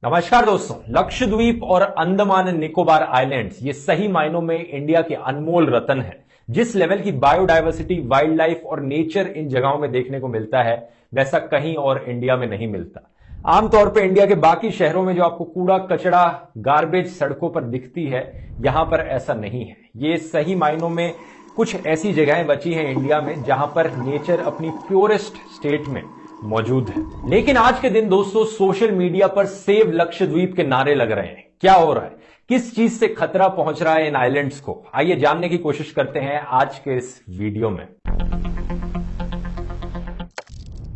नमस्कार दोस्तों। लक्षद्वीप और अंडमान निकोबार आइलैंड्स ये सही मायनों में इंडिया के अनमोल रत्न है। जिस लेवल की बायोडायवर्सिटी, वाइल्ड लाइफ और नेचर इन जगहों में देखने को मिलता है वैसा कहीं और इंडिया में नहीं मिलता। आमतौर पर इंडिया के बाकी शहरों में जो आपको कूड़ा कचरा गार्बेज सड़कों पर दिखती है, यहां पर ऐसा नहीं है। ये सही मायनों में कुछ ऐसी जगहें बची हैं इंडिया में जहां पर नेचर अपनी प्योरेस्ट स्टेट में मौजूद है। लेकिन आज के दिन दोस्तों सोशल मीडिया पर सेव लक्षद्वीप के नारे लग रहे हैं। क्या हो रहा है, किस चीज से खतरा पहुंच रहा है इन आइलैंड्स को, आइए जानने की कोशिश करते हैं आज के इस वीडियो में।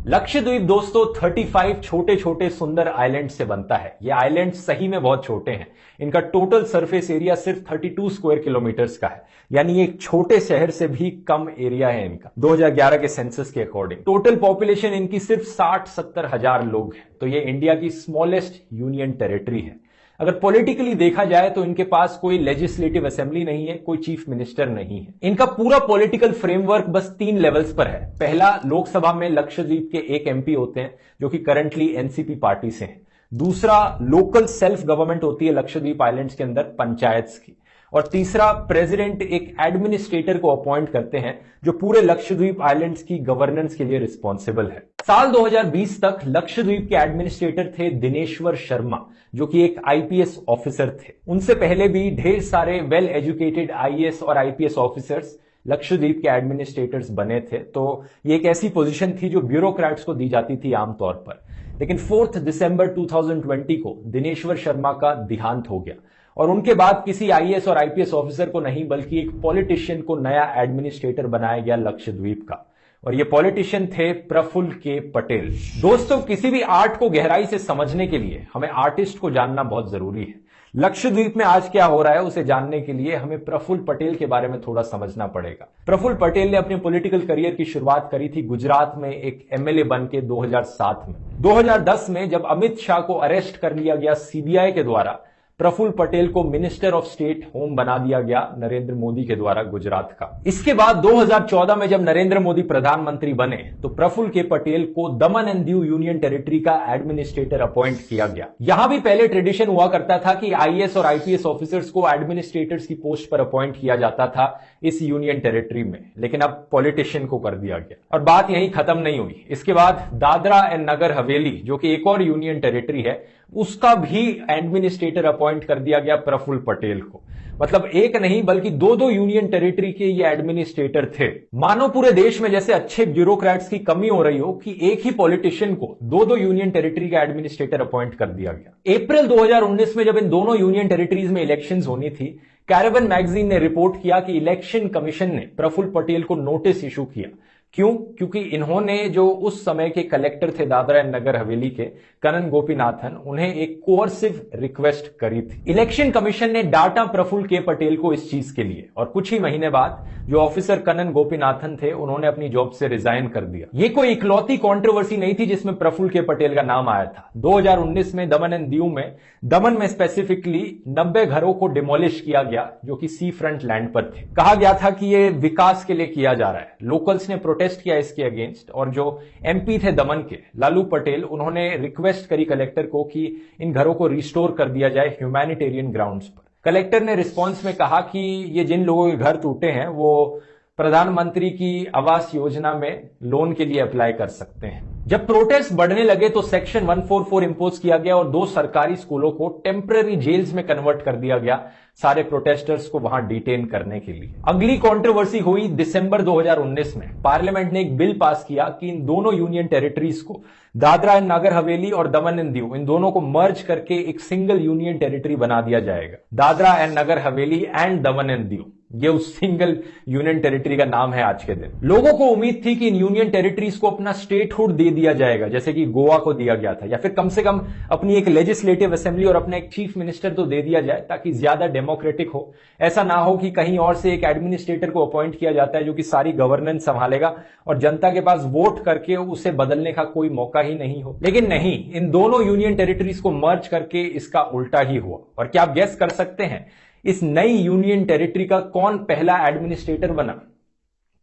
लक्षद्वीप दोस्तों 35 छोटे छोटे सुंदर आइलैंड से बनता है। ये आइलैंड सही में बहुत छोटे हैं। इनका टोटल सरफेस एरिया सिर्फ 32 स्क्वायर किलोमीटर्स का है, यानी एक छोटे शहर से भी कम एरिया है इनका 2011 के सेंसस के अकॉर्डिंग। टोटल पॉपुलेशन इनकी सिर्फ 60-70 हजार लोग हैं। तो ये इंडिया की स्मॉलेस्ट यूनियन टेरिटरी है। अगर पॉलिटिकली देखा जाए तो इनके पास कोई लेजिस्लेटिव असेंबली नहीं है, कोई चीफ मिनिस्टर नहीं है। इनका पूरा पॉलिटिकल फ्रेमवर्क बस 3 लेवल्स पर है। पहला, लोकसभा में लक्षद्वीप के एक एमपी होते हैं जो कि करंटली एनसीपी पार्टी से हैं। दूसरा, लोकल सेल्फ गवर्नमेंट होती है लक्षद्वीप आइलैंड्स के अंदर, पंचायत की। और तीसरा, प्रेसिडेंट एक एडमिनिस्ट्रेटर को अपॉइंट करते हैं जो पूरे लक्षद्वीप आइलैंड्स की गवर्नेंस के लिए रिस्पॉन्सिबल है। साल 2020 तक लक्षद्वीप के एडमिनिस्ट्रेटर थे दिनेश्वर शर्मा, जो कि एक आईपीएस ऑफिसर थे। उनसे पहले भी ढेर सारे वेल एजुकेटेड आईएएस और आईपीएस ऑफिसर्स लक्षद्वीप के एडमिनिस्ट्रेटर्स बने थे। तो ये एक ऐसी पोजीशन थी जो ब्यूरोक्रेट्स को दी जाती थी आमतौर पर। लेकिन 4 दिसंबर 2020 को दिनेश्वर शर्मा का देहांत हो गया और उनके बाद किसी आईएएस और आईपीएस ऑफिसर को नहीं बल्कि एक पॉलिटिशियन को नया एडमिनिस्ट्रेटर बनाया गया लक्षद्वीप का। और ये पॉलिटिशियन थे प्रफुल्ल के पटेल। दोस्तों, किसी भी आर्ट को गहराई से समझने के लिए हमें आर्टिस्ट को जानना बहुत जरूरी है। लक्षद्वीप में आज क्या हो रहा है उसे जानने के लिए हमें प्रफुल्ल पटेल के बारे में थोड़ा समझना पड़ेगा। प्रफुल्ल पटेल ने अपने पॉलिटिकल करियर की शुरुआत करी थी गुजरात में एक एमएलए बन के 2007 में। 2010 में जब अमित शाह को अरेस्ट कर लिया गया सीबीआई के द्वारा, प्रफुल्ल पटेल को मिनिस्टर ऑफ स्टेट होम बना दिया गया नरेंद्र मोदी के द्वारा गुजरात का। इसके बाद 2014 में जब नरेंद्र मोदी प्रधानमंत्री बने तो प्रफुल्ल के पटेल को दमन एंड दीव यूनियन टेरिटरी का एडमिनिस्ट्रेटर अपॉइंट किया गया। यहां भी पहले ट्रेडिशन हुआ करता था कि आईएएस और आईपीएस ऑफिसर्स को एडमिनिस्ट्रेटर्स की पोस्ट पर अपॉइंट किया जाता था इस यूनियन टेरिटरी में, लेकिन अब पॉलिटिशियन को कर दिया गया। और बात यहीं खत्म नहीं हुई। इसके बाद दादरा एंड नगर हवेली, जो कि एक और यूनियन टेरिटरी है, उसका भी एडमिनिस्ट्रेटर अपॉइंट कर दिया गया प्रफुल्ल पटेल को। मतलब एक नहीं बल्कि दो यूनियन टेरिटरी के ये एडमिनिस्ट्रेटर थे। मानो पूरे देश में जैसे अच्छे ब्यूरोक्रेट्स की कमी हो रही हो कि एक ही पॉलिटिशियन को दो यूनियन टेरिटरी का एडमिनिस्ट्रेटर अपॉइंट कर दिया गया। अप्रैल 2019 में जब इन दोनों यूनियन टेरिटरीज में इलेक्शंस होनी थी, कैरेवन मैगजीन ने रिपोर्ट किया कि इलेक्शन कमीशन ने प्रफुल्ल पटेल को नोटिस इशू किया। क्यों? क्योंकि इन्होंने जो उस समय के कलेक्टर थे दादरा एंड नगर हवेली के, कनन गोपीनाथन, उन्हें एक कोर्सिव रिक्वेस्ट करी थी। इलेक्शन कमीशन ने डांटा प्रफुल्ल के पटेल को इस चीज के लिए और कुछ ही महीने बाद जो ऑफिसर कनन गोपीनाथन थे उन्होंने अपनी जॉब से रिजाइन कर दिया। ये कोई इकलौती कंट्रोवर्सी नहीं थी जिसमें प्रफुल्ल के पटेल का नाम आया था। 2019 में दमन एंड दीव में, दमन में स्पेसिफिकली 90 घरों को डिमोलिश किया गया जो कि सी फ्रंट लैंड पर थे। कहा गया था कि ये विकास के लिए किया जा रहा है। लोकल्स ने प्रोटेस्ट किया इसके अगेंस्ट और जो एमपी थे दमन के, लालू पटेल, उन्होंने रिक्वेस्ट करी कलेक्टर को कि इन घरों को रिस्टोर कर दिया जाए ह्यूमैनिटेरियन ग्राउंड्स पर। कलेक्टर ने रिस्पांस में कहा कि ये जिन लोगों के घर टूटे हैं वो प्रधानमंत्री की आवास योजना में लोन के लिए अप्लाई कर सकते हैं। जब प्रोटेस्ट बढ़ने लगे तो सेक्शन 144 इंपोज किया गया और 2 सरकारी स्कूलों को टेम्पररी जेल्स में कन्वर्ट कर दिया गया सारे प्रोटेस्टर्स को वहां डिटेन करने के लिए। अगली कंट्रोवर्सी हुई दिसंबर 2019 में। पार्लियामेंट ने एक बिल पास किया कि इन दोनों यूनियन टेरिटरीज को, दादरा एंड नगर हवेली और दमन एंड दीव, इन दोनों को मर्ज करके एक सिंगल यूनियन टेरिटरी बना दिया जाएगा। Dadra and Nagar Haveli and Daman and Diu, ये उस सिंगल यूनियन टेरिटरी का नाम है आज के दिन। लोगों को उम्मीद थी कि इन यूनियन टेरिटरीज को अपना स्टेटहुड दे दिया जाएगा जैसे कि गोवा को दिया गया था, या फिर कम से कम अपनी एक लेजिस्लेटिव असेंबली और अपना एक चीफ मिनिस्टर तो दे दिया जाए ताकि ज्यादा डेमोक्रेटिक हो। ऐसा ना हो कि कहीं और से एक एडमिनिस्ट्रेटर को अपॉइंट किया जाता है जो कि सारी गवर्नेंस संभालेगा और जनता के पास वोट करके उसे बदलने का कोई मौका ही नहीं हो। लेकिन नहीं, इन दोनों यूनियन टेरिटरीज को मर्ज करके इसका उल्टा ही हुआ। और क्या आप गेस कर सकते हैं इस नई यूनियन टेरिटरी का कौन पहला एडमिनिस्ट्रेटर बना?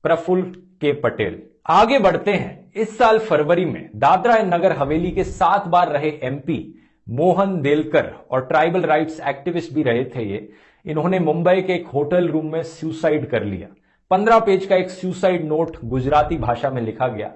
प्रफुल्ल के पटेल। आगे बढ़ते हैं। इस साल फरवरी में दादरा एंड नगर हवेली के 7 बार रहे एमपी मोहन देलकर और ट्राइबल राइट्स एक्टिविस्ट भी रहे थे ये। इन्होंने मुंबई के एक होटल रूम में सुसाइड कर लिया। 15 पेज का एक सुसाइड नोट गुजराती भाषा में लिखा गया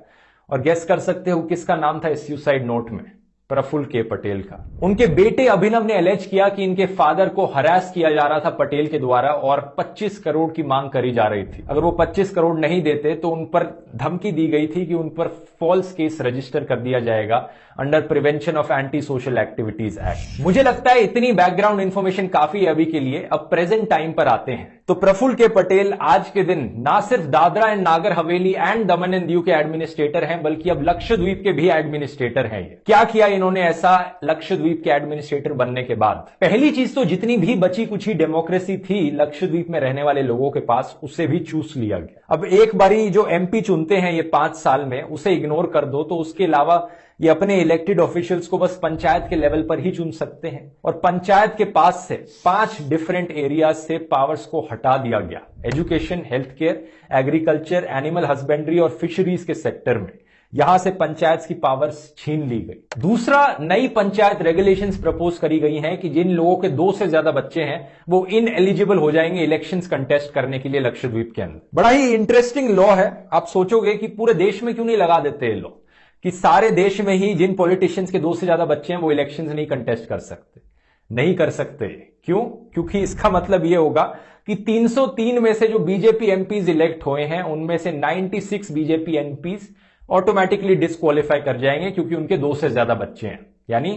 और गेस कर सकते हो किसका नाम था इस सुसाइड नोट में? प्रफुल्ल के पटेल का। उनके बेटे अभिनव ने एलेज किया कि इनके फादर को हरास किया जा रहा था पटेल के द्वारा और 25 करोड़ की मांग करी जा रही थी। अगर वो 25 करोड़ नहीं देते तो उन पर धमकी दी गई थी कि उन पर फॉल्स केस रजिस्टर कर दिया जाएगा under prevention of anti social activities act. मुझे लगता है इतनी बैकग्राउंड इंफॉर्मेशन काफी है अभी के लिए। अब प्रेजेंट टाइम पर आते हैं। तो प्रफुल्ल के पटेल आज के दिन ना सिर्फ Dadra and Nagar Haveli and Daman and Diu के एडमिनिस्ट्रेटर हैं, बल्कि अब लक्षद्वीप के भी एडमिनिस्ट्रेटर हैं। ये क्या किया इन्होंने ऐसा लक्षद्वीप के एडमिनिस्ट्रेटर बनने के बाद? पहली चीज तो जितनी भी बची कुछ डेमोक्रेसी थी लक्षद्वीप में रहने वाले लोगों के पास, उसे भी चूस लिया गया। अब एक बारी जो एमपी चुनते हैं ये 5 साल में, उसे इग्नोर कर दो तो उसके अलावा ये अपने इलेक्टेड ऑफिशियल्स को बस पंचायत के लेवल पर ही चुन सकते हैं। और पंचायत के पास से 5 डिफरेंट एरियाज से पावर्स को हटा दिया गया। Education, health care, agriculture, animal husbandry और फिशरीज के सेक्टर में यहां से पंचायत की पावर्स छीन ली गई। दूसरा, नई पंचायत रेगुलेशंस प्रपोज करी गई हैं कि जिन लोगों के 2 से ज्यादा बच्चे हैं वो इनएलिजिबल हो जाएंगे इलेक्शंस कंटेस्ट करने के लिए लक्षद्वीप के अंदर। बड़ा ही इंटरेस्टिंग लॉ है। आप सोचोगे कि पूरे देश में क्यों नहीं लगा देते ये लॉ, कि सारे देश में ही जिन पॉलिटिशियंस के 2 से ज्यादा बच्चे हैं वो इलेक्शंस नहीं कंटेस्ट कर सकते। नहीं कर सकते क्यों? क्योंकि इसका मतलब यह होगा कि 303 में से जो बीजेपी एमपीज इलेक्ट हुए हैं उनमें से 96 बीजेपी एमपीज ऑटोमेटिकली डिस्क्वालीफाई कर जाएंगे क्योंकि उनके 2 से ज्यादा बच्चे हैं। यानी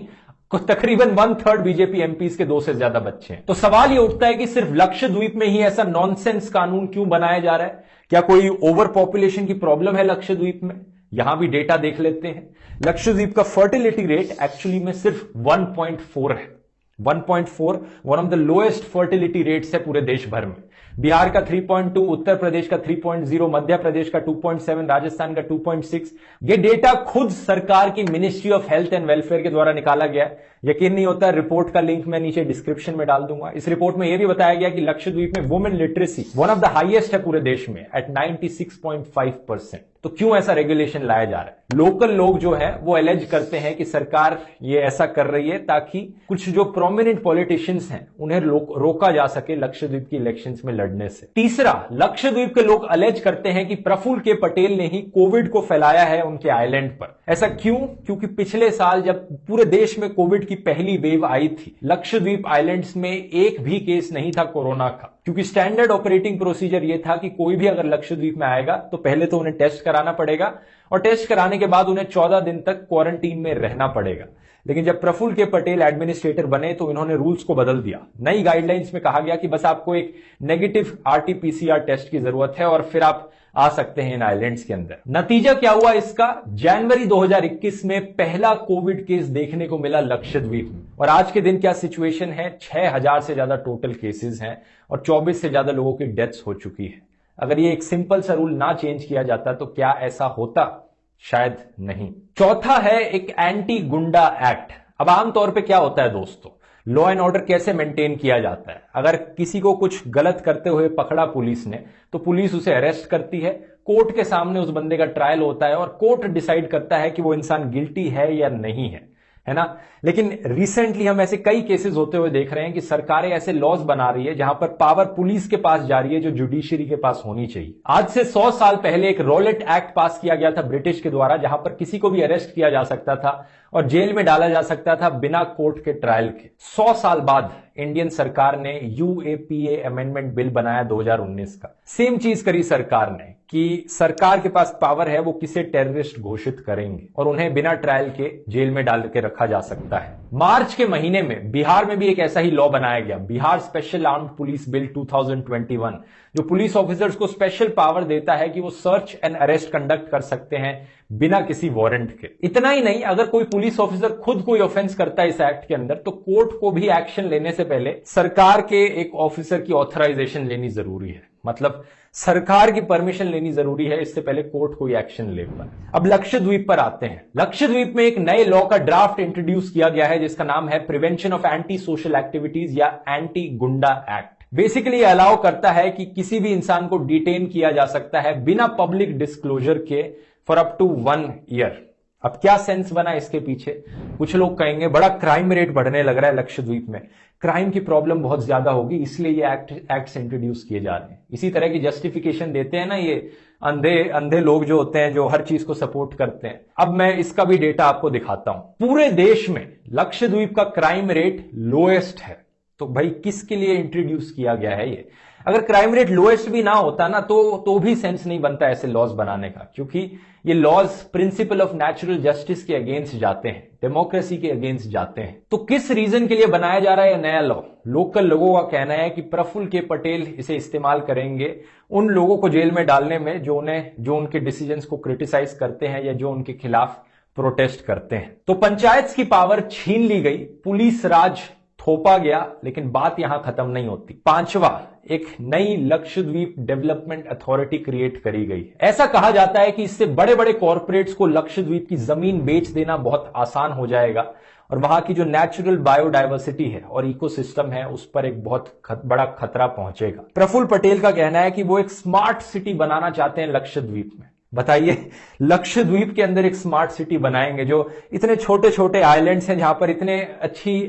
तकरीबन 1/3 बीजेपी एमपीज के 2 से ज्यादा बच्चे हैं। तो सवाल यह उठता है कि सिर्फ लक्षद्वीप में ही ऐसा नॉनसेंस कानून क्यों बनाया जा रहा है? क्या कोई ओवर पॉपुलेशन की प्रॉब्लम है लक्षद्वीप में? यहां भी डेटा देख लेते हैं। लक्षद्वीप का फर्टिलिटी रेट एक्चुअली में सिर्फ 1.4 है। 1.4 one of the lowest fertility rates है पूरे देश भर में। बिहार का 3.2, उत्तर प्रदेश का 3.0, मध्य प्रदेश का 2.7, राजस्थान का 2.6। ये डेटा खुद सरकार की ministry of health and welfare के द्वारा निकाला गया है। यकीन नहीं होता, रिपोर्ट का लिंक मैं नीचे डिस्क्रिप्शन में डाल दूंगा। इस रिपोर्ट में यह भी बताया गया कि लक्षद्वीप में women literacy one of the highest है पूरे देश में एट 96.5%। तो क्यों ऐसा रेगुलेशन लाया जा रहा है? लोकल लोग जो है वो एलेज करते हैं कि सरकार ये ऐसा कर रही है ताकि कुछ जो प्रोमिनेंट पॉलिटिशियंस हैं उन्हें रोका जा सके लक्षद्वीप की इलेक्शंस में लड़ने से। तीसरा, लक्षद्वीप के लोग एलेज करते हैं कि प्रफुल्ल के पटेल ने ही कोविड को फैलाया है उनके आइलैंड पर। ऐसा क्यों? क्योंकि पिछले साल जब पूरे देश में कोविड की पहली वेव आई थी, लक्षद्वीप आइलैंड्स में एक भी केस नहीं था कोरोना का। क्योंकि स्टैंडर्ड ऑपरेटिंग प्रोसीजर यह था कि कोई भी अगर लक्षद्वीप में आएगा तो पहले तो उन्हें टेस्ट कराना पड़ेगा और टेस्ट कराने के बाद उन्हें 14 दिन तक क्वारंटीन में रहना पड़ेगा। लेकिन जब प्रफुल्ल के पटेल एडमिनिस्ट्रेटर बने तो इन्होंने रूल्स को बदल दिया। नई गाइडलाइंस में कहा गया कि बस आपको एक नेगेटिव आरटी-पीसीआर टेस्ट की जरूरत है और फिर आप आ सकते हैं इन आइलैंड्स के अंदर। नतीजा क्या हुआ इसका? जनवरी 2021 में पहला कोविड केस देखने को मिला लक्षद्वीप में। और आज के दिन क्या सिचुएशन है? 6000 से ज्यादा टोटल केसेस हैं और 24 से ज्यादा लोगों की डेथ्स हो चुकी है। अगर ये एक सिंपल सा रूल ना चेंज किया जाता तो क्या ऐसा होता? शायद नहीं। चौथा है एक एंटी गुंडा एक्ट। अब आमतौर पे क्या होता है दोस्तों, लॉ एंड ऑर्डर कैसे मेंटेन किया जाता है? अगर किसी को कुछ गलत करते हुए पकड़ा पुलिस ने तो पुलिस उसे अरेस्ट करती है, कोर्ट के सामने उस बंदे का ट्रायल होता है और कोर्ट डिसाइड करता है कि वो इंसान गिल्टी है या नहीं है ना। लेकिन रिसेंटली हम ऐसे कई केसेस होते हुए देख रहे हैं कि सरकारें ऐसे लॉज बना रही है जहां पर पावर पुलिस के पास जा रही है जो जुडिशरी के पास होनी चाहिए। आज से 100 साल पहले एक रॉलेट एक्ट पास किया गया था ब्रिटिश के द्वारा, जहां पर किसी को भी अरेस्ट किया जा सकता था और जेल में डाला जा सकता था बिना कोर्ट के ट्रायल के। 100 साल बाद इंडियन सरकार ने यूएपीए अमेंडमेंट बिल बनाया 2019 का। सेम चीज करी सरकार ने कि सरकार के पास पावर है, वो किसे टेररिस्ट घोषित करेंगे और उन्हें बिना ट्रायल के जेल में डाल के रखा जा सकता है। मार्च के महीने में बिहार में भी एक ऐसा ही लॉ बनाया गया, Bihar special armed police bill 2021, जो पुलिस ऑफिसर्स को स्पेशल पावर देता है कि वो सर्च एंड अरेस्ट कंडक्ट कर सकते हैं बिना किसी वारंट के। इतना ही नहीं, अगर कोई पुलिस ऑफिसर खुद कोई ऑफेंस करता है इस एक्ट के अंदर तो कोर्ट को भी एक्शन लेने से पहले सरकार के एक ऑफिसर की ऑथराइजेशन लेनी जरूरी है। मतलब सरकार की परमिशन लेनी जरूरी है, इससे पहले कोर्ट कोई एक्शन ले पाए। अब लक्षद्वीप पर आते हैं। लक्षद्वीप में एक नए लॉ का ड्राफ्ट इंट्रोड्यूस किया गया है जिसका नाम है prevention of anti social activities या एंटी गुंडा एक्ट। बेसिकली ये अलाउ करता है कि किसी भी इंसान को डिटेन किया जा सकता है बिना पब्लिक डिस्क्लोजर के फॉर अप टू 1 ईयर। अब क्या सेंस बना इसके पीछे? कुछ लोग कहेंगे बड़ा क्राइम रेट बढ़ने लग रहा है लक्षद्वीप में, क्राइम की प्रॉब्लम बहुत ज्यादा होगी, इसलिए ये एक्ट्स इंट्रोड्यूस किए जा रहे हैं। इसी तरह की जस्टिफिकेशन देते हैं ना ये अंधे अंधे लोग जो होते हैं, जो हर चीज को सपोर्ट करते हैं। अब मैं इसका भी डेटा आपको दिखाता हूं। पूरे देश में लक्षद्वीप का क्राइम रेट लोएस्ट है। तो भाई किसके लिए इंट्रोड्यूस किया गया है ये? अगर क्राइम रेट लोएस्ट भी ना होता ना तो भी सेंस नहीं बनता ऐसे लॉज बनाने का, क्योंकि ये laws principle of natural justice के अगेंस्ट जाते हैं, डेमोक्रेसी के अगेंस्ट जाते हैं। तो किस रीजन के लिए बनाया जा रहा है ये नया लॉ? लोकल लोगों का कहना है कि प्रफुल्ल के पटेल इसे इस्तेमाल करेंगे उन लोगों को जेल में डालने में जो उनके डिसीजंस को क्रिटिसाइज करते हैं या जो उनके खिलाफ प्रोटेस्ट करते हैं। तो पंचायत की पावर छीन ली गई, पुलिस राज थोपा गया, लेकिन बात यहां खत्म नहीं होती। पांचवा, एक नई लक्षद्वीप डेवलपमेंट अथॉरिटी क्रिएट करी गई। ऐसा कहा जाता है कि इससे बड़े बड़े कॉर्पोरेट्स को लक्षद्वीप की जमीन बेच देना बहुत आसान हो जाएगा और वहां की जो नेचुरल बायोडायवर्सिटी है और इकोसिस्टम है उस पर एक बहुत बड़ा खतरा पहुंचेगा। प्रफुल्ल पटेल का कहना है कि वो एक स्मार्ट सिटी बनाना चाहते हैं लक्षद्वीप में। बताइए, लक्षद्वीप के अंदर एक स्मार्ट सिटी बनाएंगे जो इतने छोटे छोटे आइलैंड्स हैं, जहां पर इतने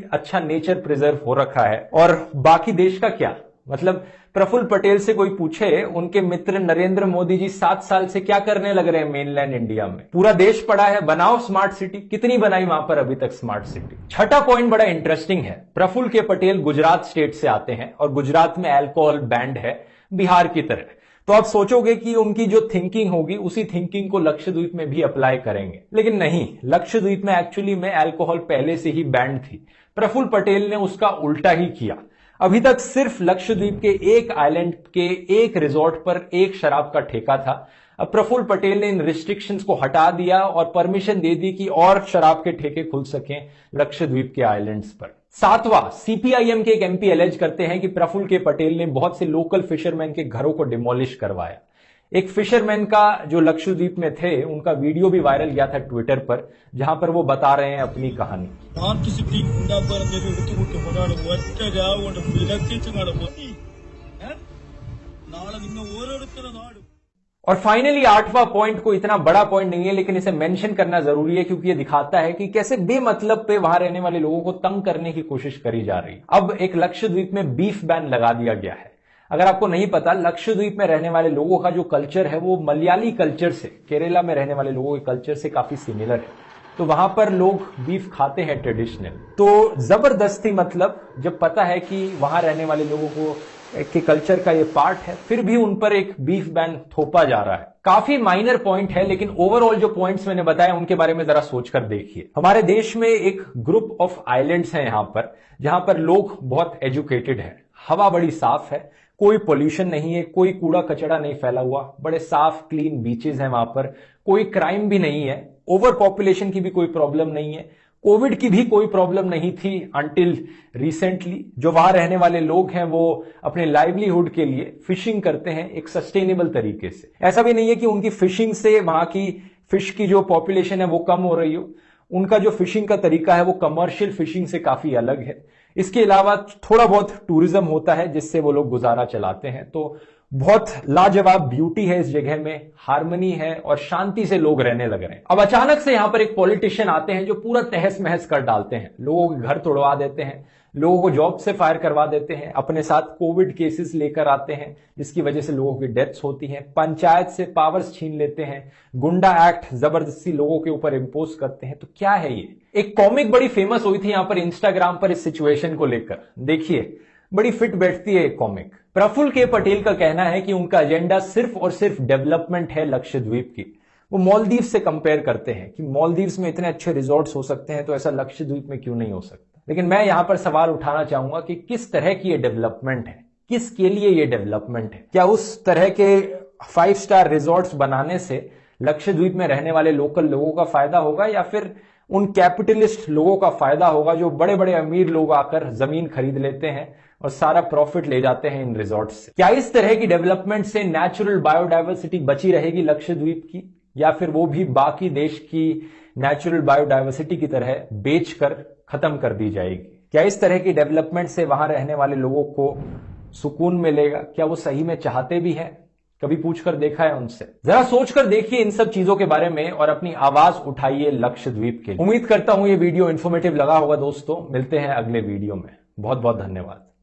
अच्छा नेचर प्रिजर्व हो रखा है, और बाकी देश का क्या? मतलब प्रफुल्ल पटेल से कोई पूछे, उनके मित्र नरेंद्र मोदी जी 7 साल से क्या करने लग रहे हैं मेनलैंड इंडिया में? पूरा देश पड़ा है, बनाओ स्मार्ट सिटी। कितनी बनाई वहां पर अभी तक स्मार्ट सिटी? छठा पॉइंट बड़ा इंटरेस्टिंग है। प्रफुल्ल के पटेल गुजरात स्टेट से आते हैं और गुजरात में अल्कोहल बैंड है बिहार की तरह। तो आप सोचोगे कि उनकी जो थिंकिंग होगी उसी थिंकिंग को लक्षद्वीप में भी अप्लाई करेंगे, लेकिन नहीं। लक्षद्वीप में एक्चुअली में अल्कोहल पहले से ही बैंड थी। प्रफुल्ल पटेल ने उसका उल्टा ही किया। अभी तक सिर्फ लक्षद्वीप के एक आइलैंड के एक रिजॉर्ट पर एक शराब का ठेका था। अब प्रफुल्ल पटेल ने इन रिस्ट्रिक्शंस को हटा दिया और परमिशन दे दी कि और शराब के ठेके खुल सकें लक्षद्वीप के आइलैंड्स पर। सातवां, सीपीआईएम के एक एमपी एलेज करते हैं कि प्रफुल्ल के पटेल ने बहुत से लोकल फिशरमैन के घरों को डिमोलिश करवाया। एक फिशरमैन का जो लक्षद्वीप में थे, उनका वीडियो भी वायरल गया था ट्विटर पर, जहां पर वो बता रहे हैं अपनी कहानी। और फाइनली आठवां पॉइंट को इतना बड़ा पॉइंट नहीं है, लेकिन इसे मेंशन करना जरूरी है क्योंकि यह दिखाता है कि कैसे बेमतलब पे वहां रहने वाले लोगों को तंग करने की कोशिश करी जा रही है। अब एक लक्षद्वीप में बीफ बैन लगा दिया गया है। अगर आपको नहीं पता, लक्षद्वीप में रहने वाले लोगों का जो कल्चर है वो मलयाली कल्चर से, केरला में रहने वाले लोगों के कल्चर से काफी सिमिलर है। तो वहां पर लोग बीफ खाते हैं ट्रेडिशनल। तो जबरदस्ती, मतलब जब पता है कि वहां रहने वाले लोगों को के कल्चर का ये पार्ट है, फिर भी उन पर एक बीफ बैन थोपा जा रहा है। काफी माइनर पॉइंट है, लेकिन ओवरऑल जो पॉइंट्स मैंने बताया उनके बारे में जरा सोचकर देखिए। हमारे देश में एक ग्रुप ऑफ आइलैंड्स हैं यहां पर, जहां पर लोग बहुत एजुकेटेड हैं, हवा बड़ी साफ है, कोई पोल्यूशन नहीं है, कोई कूड़ा कचड़ा नहीं फैला हुआ, बड़े साफ क्लीन बीचेस हैं वहां पर, कोई क्राइम भी नहीं है, ओवर पॉपुलेशन की भी कोई प्रॉब्लम नहीं है, कोविड की भी कोई प्रॉब्लम नहीं थी अंटिल रिसेंटली। जो वहां रहने वाले लोग हैं वो अपने लाइवलीहुड के लिए फिशिंग करते हैं एक सस्टेनेबल तरीके से। ऐसा भी नहीं है कि उनकी फिशिंग से वहां की फिश की जो पॉपुलेशन है वो कम हो रही हो। उनका जो फिशिंग का तरीका है वो कमर्शियल फिशिंग से काफी अलग है। इसके अलावा थोड़ा बहुत टूरिज्म होता है जिससे वो लोग गुजारा चलाते हैं। तो बहुत लाजवाब ब्यूटी है इस जगह में, हार्मनी है और शांति से लोग रहने लग रहे हैं। अब अचानक से यहां पर एक पॉलिटिशियन आते हैं जो पूरा तहस महस कर डालते हैं, लोगों के घर तोड़वा देते हैं, लोगों को जॉब से फायर करवा देते हैं, अपने साथ कोविड केसेस लेकर आते हैं जिसकी वजह से लोगों की डेथ्स होती हैं, पंचायत से पावर्स छीन लेते हैं, गुंडा एक्ट जबरदस्ती लोगों के ऊपर इंपोज करते हैं। तो क्या है ये? एक कॉमिक बड़ी फेमस हुई थी यहां पर इंस्टाग्राम पर इस सिचुएशन को लेकर, देखिए बड़ी फिट बैठती है एक कॉमिक। प्रफुल्ल के पटेल का कहना है कि उनका एजेंडा सिर्फ और सिर्फ डेवलपमेंट है लक्षद्वीप की। वो मालदीव से कंपेयर करते हैं कि मालदीव्स में इतने अच्छे रिजॉर्ट्स हो सकते हैं, तो ऐसा लक्षद्वीप में क्यों नहीं हो सकता। लेकिन मैं यहां पर सवाल उठाना चाहूंगा कि किस तरह की ये डेवलपमेंट है, किसके लिए ये डेवलपमेंट है? क्या उस तरह के 5 स्टार रिजॉर्ट्स बनाने से लक्षद्वीप में रहने वाले लोकल लोगों का फायदा होगा, या फिर उन कैपिटलिस्ट लोगों का फायदा होगा जो बड़े बड़े अमीर लोग आकर जमीन खरीद लेते हैं और सारा प्रॉफिट ले जाते हैं इन रिजॉर्ट से? क्या इस तरह की डेवलपमेंट से नेचुरल बायोडायवर्सिटी बची रहेगी लक्षद्वीप की, या फिर वो भी बाकी देश की नेचुरल बायोडायवर्सिटी की तरह बेचकर खत्म कर दी जाएगी? क्या इस तरह की डेवलपमेंट से वहां रहने वाले लोगों को सुकून मिलेगा? क्या वो सही में चाहते भी हैं? कभी पूछकर देखा है उनसे? जरा सोचकर देखिए इन सब चीजों के बारे में और अपनी आवाज उठाइए लक्षद्वीप के लिए। उम्मीद करता हूं ये वीडियो इंफॉर्मेटिव लगा होगा दोस्तों। मिलते हैं अगले वीडियो में। बहुत बहुत धन्यवाद।